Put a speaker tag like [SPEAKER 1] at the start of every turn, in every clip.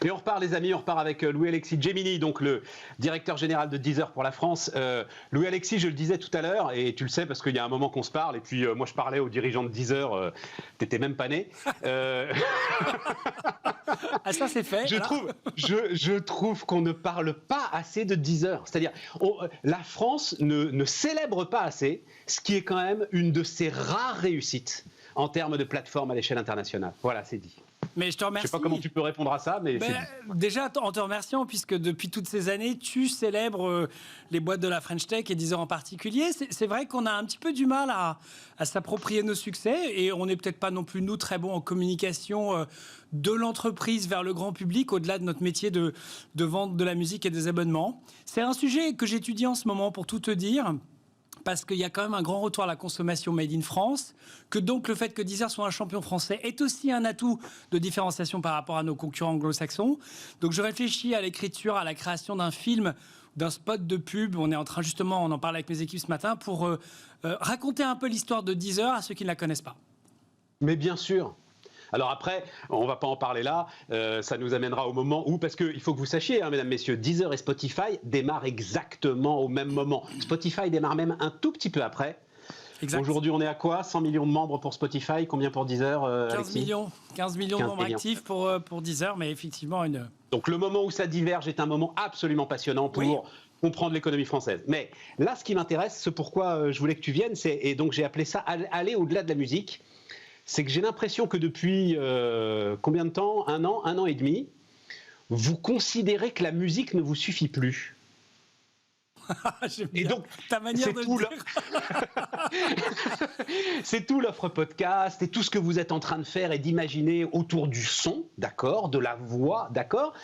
[SPEAKER 1] Et on repart les amis, on repart avec Louis-Alexis Gemini, donc le directeur général de Deezer pour la France. Louis-Alexis, je le disais tout à l'heure, et tu le sais parce qu'il y a un moment qu'on se parle, et puis moi je parlais aux dirigeants de Deezer, t'étais même pas né.
[SPEAKER 2] Ah ça c'est fait.
[SPEAKER 1] Je trouve qu'on ne parle pas assez de Deezer. C'est-à-dire, la France ne célèbre pas assez, ce qui est quand même une de ses rares réussites en termes de plateforme à l'échelle internationale. Voilà, c'est dit.
[SPEAKER 2] Mais je te remercie.
[SPEAKER 1] Je ne sais pas comment tu peux répondre à ça, mais
[SPEAKER 2] déjà en te remerciant, puisque depuis toutes ces années, tu célèbres les boîtes de la French Tech et Deezer en particulier. C'est vrai qu'on a un petit peu du mal à s'approprier nos succès, et on n'est peut-être pas non plus, nous, très bons en communication de l'entreprise vers le grand public, au-delà de notre métier de vente de la musique et des abonnements. C'est un sujet que j'étudie en ce moment, pour tout te dire, parce qu'il y a quand même un grand retour à la consommation made in France, que donc le fait que Deezer soit un champion français est aussi un atout de différenciation par rapport à nos concurrents anglo-saxons. Donc je réfléchis à l'écriture, à la création d'un film, d'un spot de pub. On est en train justement, on en parle avec mes équipes ce matin, pour raconter un peu l'histoire de Deezer à ceux qui ne la connaissent pas.
[SPEAKER 1] Mais bien sûr. Alors après, on ne va pas en parler là, ça nous amènera au moment où, parce qu'il faut que vous sachiez, hein, mesdames, messieurs, Deezer et Spotify démarrent exactement au même moment. Spotify démarre même un tout petit peu après. Aujourd'hui, on est à quoi? 100 millions de membres pour Spotify, combien pour Deezer,
[SPEAKER 2] 15 millions de membres actifs pour Deezer, mais effectivement
[SPEAKER 1] Donc le moment où ça diverge est un moment absolument passionnant pour comprendre l'économie française. Mais là, ce qui m'intéresse, ce pourquoi je voulais que tu viennes, et donc j'ai appelé ça « Aller au-delà de la musique », c'est que j'ai l'impression que depuis combien de temps? Un an et demi, vous considérez que la musique ne vous suffit plus.
[SPEAKER 2] Et donc, ta manière de le dire.
[SPEAKER 1] C'est tout l'offre podcast et tout ce que vous êtes en train de faire et d'imaginer autour du son, d'accord, de la voix, d'accord.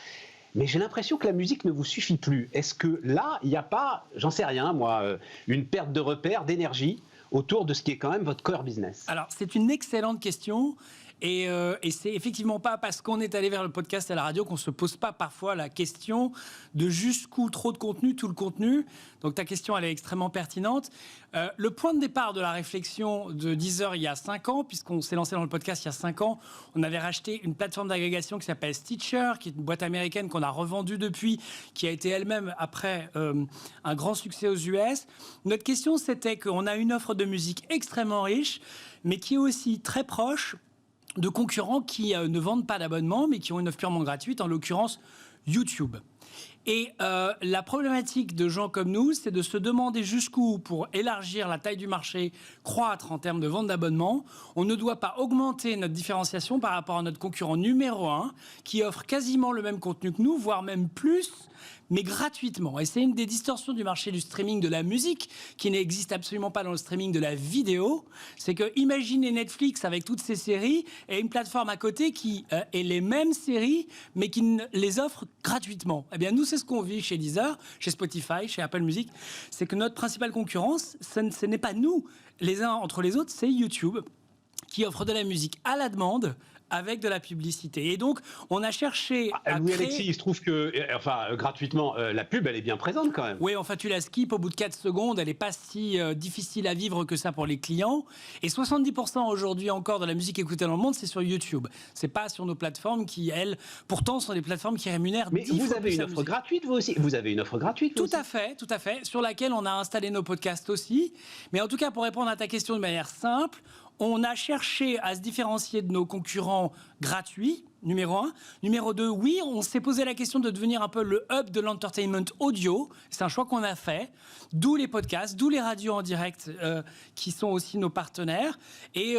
[SPEAKER 1] Mais j'ai l'impression que la musique ne vous suffit plus. Est-ce que là, il n'y a pas, j'en sais rien, moi, une perte de repère, d'énergie autour de ce qui est quand même votre core business?
[SPEAKER 2] Alors, c'est une excellente question. Et c'est effectivement pas parce qu'on est allé vers le podcast et la radio qu'on se pose pas parfois la question de jusqu'où trop de contenu, tout le contenu. Donc ta question, elle est extrêmement pertinente. Le point de départ de la réflexion de Deezer il y a 5 ans, puisqu'on s'est lancé dans le podcast il y a 5 ans, on avait racheté une plateforme d'agrégation qui s'appelle Stitcher, qui est une boîte américaine qu'on a revendue depuis, qui a été elle-même après un grand succès aux US. Notre question, c'était qu'on a une offre de musique extrêmement riche, mais qui est aussi très proche de concurrents qui ne vendent pas d'abonnement, mais qui ont une offre purement gratuite, en l'occurrence YouTube. Et la problématique de gens comme nous, c'est de se demander jusqu'où, pour élargir la taille du marché, croître en termes de vente d'abonnements, on ne doit pas augmenter notre différenciation par rapport à notre concurrent numéro 1, qui offre quasiment le même contenu que nous, voire même plus, mais gratuitement. Et c'est une des distorsions du marché du streaming de la musique, qui n'existe absolument pas dans le streaming de la vidéo. C'est que, imaginez Netflix avec toutes ses séries, et une plateforme à côté qui ait les mêmes séries, mais qui les offre gratuitement. Eh bien, nous, c'est ce qu'on vit chez Deezer, chez Spotify, chez Apple Music. C'est que notre principale concurrence, ce n'est pas nous, les uns entre les autres, c'est YouTube, qui offre de la musique à la demande, avec de la publicité. Et donc, on a cherché à
[SPEAKER 1] Louis
[SPEAKER 2] créer...
[SPEAKER 1] Alexis, il se trouve que, gratuitement, la pub, elle est bien présente quand même.
[SPEAKER 2] Oui, enfin, tu la skips au bout de 4 secondes. Elle n'est pas si difficile à vivre que ça pour les clients. Et 70% aujourd'hui encore de la musique écoutée dans le monde, c'est sur YouTube. C'est pas sur nos plateformes qui, elles, pourtant, sont des plateformes qui rémunèrent 10 fois plus.
[SPEAKER 1] Mais vous avez une offre gratuite, vous aussi. Vous avez une offre gratuite,
[SPEAKER 2] tout à fait, sur laquelle on a installé nos podcasts aussi. Mais en tout cas, pour répondre à ta question de manière simple, on a cherché à se différencier de nos concurrents gratuits, numéro 1. Numéro 2, oui, on s'est posé la question de devenir un peu le hub de l'entertainment audio. C'est un choix qu'on a fait. D'où les podcasts, d'où les radios en direct, qui sont aussi nos partenaires. Et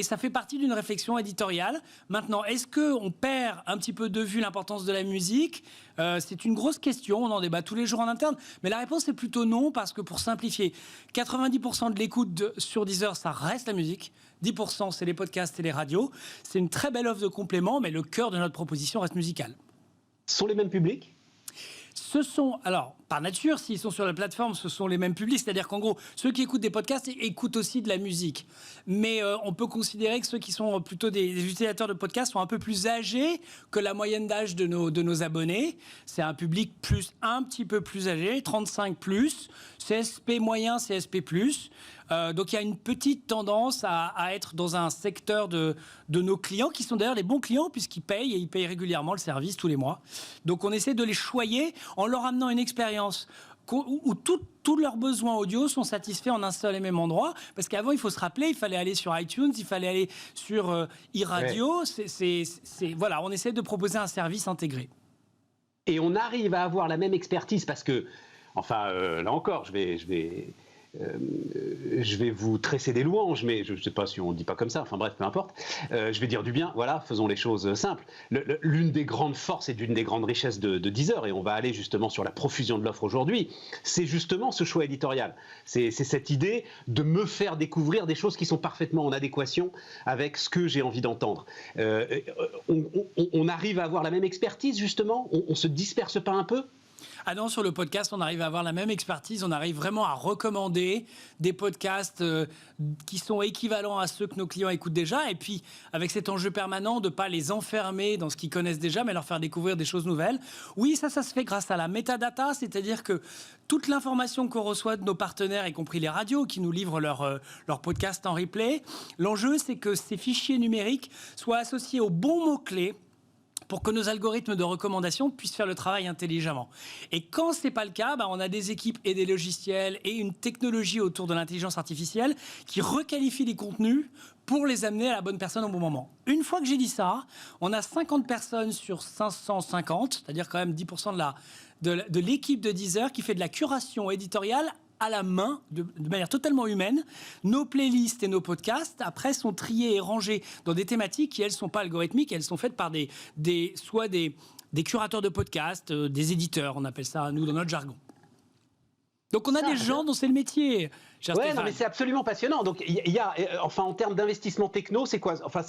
[SPEAKER 2] ça fait partie d'une réflexion éditoriale. Maintenant, est-ce qu'on perd un petit peu de vue l'importance de la musique? C'est une grosse question, on en débat tous les jours en interne. Mais la réponse est plutôt non, parce que pour simplifier, 90% de l'écoute sur Deezer, ça reste la musique. 10%, c'est les podcasts et les radios. C'est une très belle offre de complément, mais le cœur de notre proposition reste musical.
[SPEAKER 1] Ce sont les mêmes publics?
[SPEAKER 2] Ce sont, alors, par nature, s'ils sont sur la plateforme, ce sont les mêmes publics. C'est-à-dire qu'en gros, ceux qui écoutent des podcasts écoutent aussi de la musique. Mais on peut considérer que ceux qui sont plutôt des utilisateurs de podcasts sont un peu plus âgés que la moyenne d'âge de nos abonnés. C'est un public un petit peu plus âgé, 35+, CSP moyen, CSP+. Donc il y a une petite tendance à être dans un secteur de nos clients, qui sont d'ailleurs les bons clients, puisqu'ils payent, et ils payent régulièrement le service tous les mois. Donc on essaie de les choyer en leur amenant une expérience où tous leurs besoins audio sont satisfaits en un seul et même endroit. Parce qu'avant, il faut se rappeler, il fallait aller sur iTunes, il fallait aller sur iRadio. Voilà, on essaie de proposer un service intégré.
[SPEAKER 1] Et on arrive à avoir la même expertise parce que, enfin, là encore, je vais vous tresser des louanges, mais je ne sais pas si on ne dit pas comme ça, enfin bref, peu importe. Je vais dire du bien, voilà, faisons les choses simples. L'une des grandes forces et d'une des grandes richesses de Deezer, et on va aller justement sur la profusion de l'offre aujourd'hui, c'est justement ce choix éditorial. C'est cette idée de me faire découvrir des choses qui sont parfaitement en adéquation avec ce que j'ai envie d'entendre. On arrive à avoir la même expertise, justement? On ne se disperse pas un peu?
[SPEAKER 2] Ah non, sur le podcast, on arrive à avoir la même expertise. On arrive vraiment à recommander des podcasts qui sont équivalents à ceux que nos clients écoutent déjà. Et puis, avec cet enjeu permanent de ne pas les enfermer dans ce qu'ils connaissent déjà, mais leur faire découvrir des choses nouvelles. Oui, ça se fait grâce à la metadata, c'est-à-dire que toute l'information qu'on reçoit de nos partenaires, y compris les radios qui nous livrent leur podcast en replay, l'enjeu, c'est que ces fichiers numériques soient associés aux bons mots-clés pour que nos algorithmes de recommandation puissent faire le travail intelligemment. Et quand ce n'est pas le cas, on a des équipes et des logiciels et une technologie autour de l'intelligence artificielle qui requalifie les contenus pour les amener à la bonne personne au bon moment. Une fois que j'ai dit ça, on a 50 personnes sur 550, c'est-à-dire quand même 10% de l'équipe de Deezer qui fait de la curation éditoriale à la main, de manière totalement humaine. Nos playlists et nos podcasts, après, sont triés et rangés dans des thématiques qui, elles, ne sont pas algorithmiques. Elles sont faites par soit des curateurs de podcasts, des éditeurs, on appelle ça, nous, dans notre jargon. Donc, on a des gens dont c'est le métier.
[SPEAKER 1] Oui, non, mais c'est absolument passionnant. Donc, il y a, enfin, en termes d'investissement techno, c'est quoi? Enfin,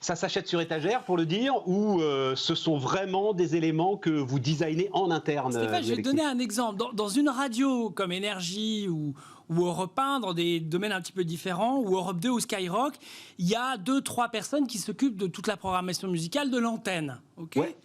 [SPEAKER 1] ça s'achète sur étagère, pour le dire, ou ce sont vraiment des éléments que vous designez en interne?
[SPEAKER 2] Stéphane, je vais te donner un exemple. Dans une radio comme Énergie ou Europe 1, dans des domaines un petit peu différents, ou Europe 2 ou Skyrock, il y a 2-3 personnes qui s'occupent de toute la programmation musicale de l'antenne. Okay,
[SPEAKER 1] ouais.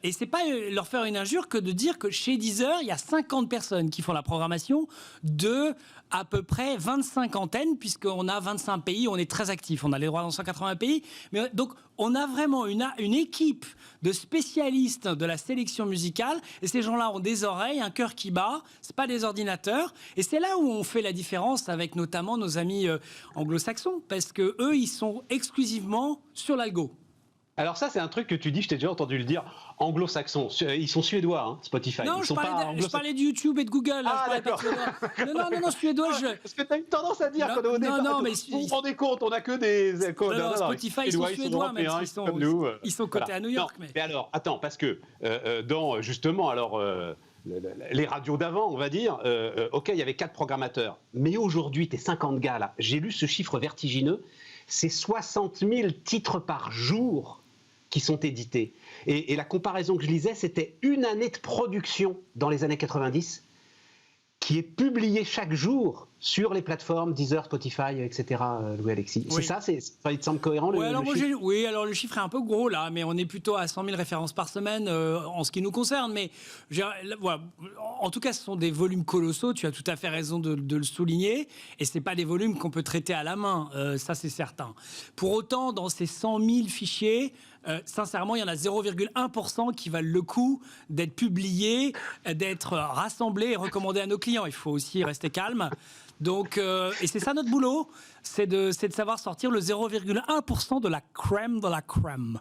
[SPEAKER 2] Et c'est pas leur faire une injure que de dire que chez Deezer, il y a 50 personnes qui font la programmation de à peu près 25 antennes, puisqu'on a 25 pays, on est très actifs, on a les droits dans 180 pays. Mais donc, on a vraiment une équipe de spécialistes de la sélection musicale, et ces gens-là ont des oreilles, un cœur qui bat, c'est pas des ordinateurs, et c'est là où on fait la différence avec notamment nos amis anglo-saxons, parce que eux, ils sont exclusivement sur l'algo.
[SPEAKER 1] Alors ça, c'est un truc que tu dis, je t'ai déjà entendu le dire, anglo-saxons. Ils sont suédois, hein, Spotify.
[SPEAKER 2] Non, je parlais de YouTube et de Google.
[SPEAKER 1] Ah, d'accord.
[SPEAKER 2] Non, suédois.
[SPEAKER 1] Parce que tu as une tendance à dire qu'on est au départ.
[SPEAKER 2] Non, mais
[SPEAKER 1] vous vous rendez compte, on n'a que des...
[SPEAKER 2] Non, Spotify, ils sont suédois, même ils sont cotés à New York.
[SPEAKER 1] Non, mais alors, attends, parce que dans, justement, alors... les radios d'avant, on va dire, ok, il y avait 4 programmateurs. Mais aujourd'hui, t'es 50 gars, là. J'ai lu ce chiffre vertigineux. C'est 60 000 titres par jour qui sont édités. Et la comparaison que je lisais, c'était une année de production dans les années 90 qui est publiée chaque jour sur les plateformes Deezer, Spotify, etc. Louis-Alexis. Oui. C'est ça, il te semble cohérent?
[SPEAKER 2] Oui, alors le chiffre est un peu gros là, mais on est plutôt à 100 000 références par semaine en ce qui nous concerne. Mais voilà, en tout cas, ce sont des volumes colossaux. Tu as tout à fait raison de le souligner. Et ce n'est pas des volumes qu'on peut traiter à la main, ça c'est certain. Pour autant, dans ces 100 000 fichiers, sincèrement, il y en a 0,1% qui valent le coup d'être publiés, d'être rassemblés et recommandés à nos clients. Il faut aussi rester calme. Donc, et c'est ça notre boulot, c'est de savoir sortir le 0,1% de la crème de la crème.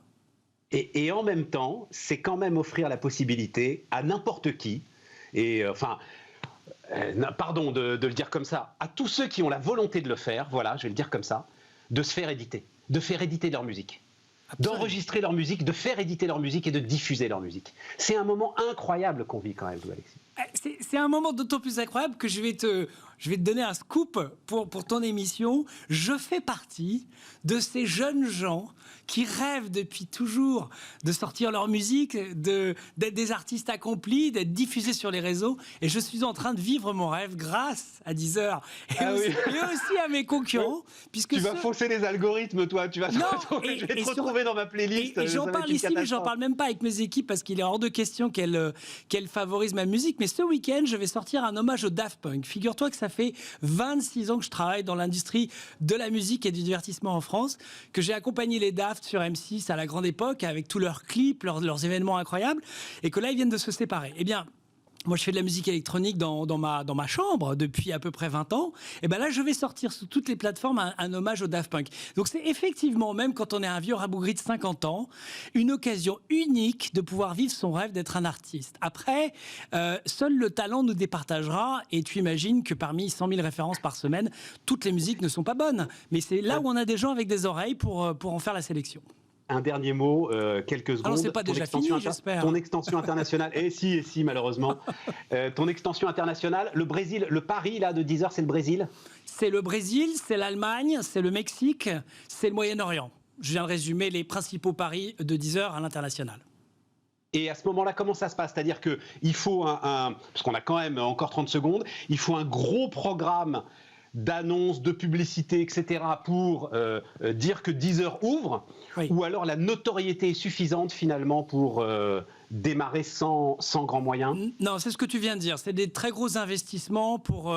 [SPEAKER 1] Et en même temps, c'est quand même offrir la possibilité à n'importe qui, et enfin, pardon de le dire comme ça, à tous ceux qui ont la volonté de le faire, voilà, je vais le dire comme ça, de se faire éditer, de faire éditer leur musique. Absolument. D'enregistrer leur musique, de faire éditer leur musique et de diffuser leur musique. C'est un moment incroyable qu'on vit quand même, vous, Alexis.
[SPEAKER 2] C'est un moment d'autant plus incroyable que je vais te donner un scoop pour ton émission. Je fais partie de ces jeunes gens qui rêvent depuis toujours de sortir leur musique, d'être des artistes accomplis, d'être diffusés sur les réseaux. Et je suis en train de vivre mon rêve grâce à Deezer et aussi à mes concurrents. Puisque
[SPEAKER 1] tu vas fausser les algorithmes, toi. Je vais te retrouver dans ma playlist.
[SPEAKER 2] Et j'en parle ici, mais j'en parle même pas avec mes équipes parce qu'il est hors de question qu'elles favorisent ma musique. Mais ce week-end, je vais sortir un hommage au Daft Punk. Figure-toi que ça fait 26 ans que je travaille dans l'industrie de la musique et du divertissement en France, que j'ai accompagné les Daft sur M6 à la grande époque, avec tous leurs clips, leurs événements incroyables, et que là, ils viennent de se séparer. Eh bien, moi, je fais de la musique électronique dans ma chambre depuis à peu près 20 ans. Et bien là, je vais sortir sur toutes les plateformes un hommage au Daft Punk. Donc c'est effectivement, même quand on est un vieux rabougri de 50 ans, une occasion unique de pouvoir vivre son rêve d'être un artiste. Après, seul le talent nous départagera. Et tu imagines que parmi 100 000 références par semaine, toutes les musiques ne sont pas bonnes. Mais c'est là où on a des gens avec des oreilles pour en faire la sélection.
[SPEAKER 1] Un dernier mot, quelques secondes.
[SPEAKER 2] Alors, c'est pas déjà fini, j'espère.
[SPEAKER 1] Ton extension internationale, et si, malheureusement. Ton extension internationale, le Brésil, le pari là, de Deezer, c'est le Brésil ?
[SPEAKER 2] C'est le Brésil, c'est l'Allemagne, c'est le Mexique, c'est le Moyen-Orient. Je viens de résumer les principaux paris de Deezer à l'international.
[SPEAKER 1] Et à ce moment-là, comment ça se passe ? C'est-à-dire qu'il faut parce qu'on a quand même encore 30 secondes, il faut un gros programme d'annonces, de publicité, etc. pour dire que Deezer ouvre, oui. Ou alors la notoriété est suffisante finalement pour démarrer sans grands moyens ?
[SPEAKER 2] Non, c'est ce que tu viens de dire. C'est des très gros investissements pour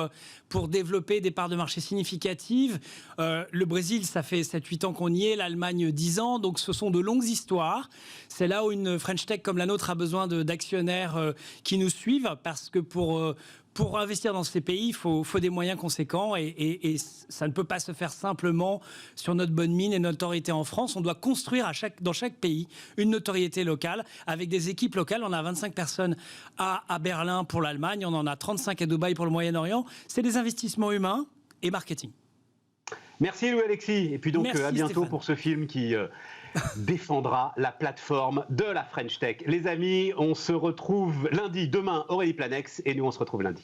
[SPEAKER 2] développer des parts de marché significatives. Le Brésil, ça fait 7-8 ans qu'on y est, l'Allemagne 10 ans, donc ce sont de longues histoires. C'est là où une French Tech comme la nôtre a besoin d'actionnaires qui nous suivent, parce que pour investir dans ces pays, il faut des moyens conséquents et ça ne peut pas se faire simplement sur notre bonne mine et notre notoriété en France. On doit construire dans chaque pays une notoriété locale avec des équipes locales. On a 25 personnes à Berlin pour l'Allemagne, on en a 35 à Dubaï pour le Moyen-Orient. C'est des investissements humains et marketing.
[SPEAKER 1] Merci Louis-Alexis. Et puis donc à bientôt Stéphane. Pour ce film qui défendra la plateforme de la French Tech. Les amis, on se retrouve lundi. Demain, Aurélie Planex et nous on se retrouve lundi.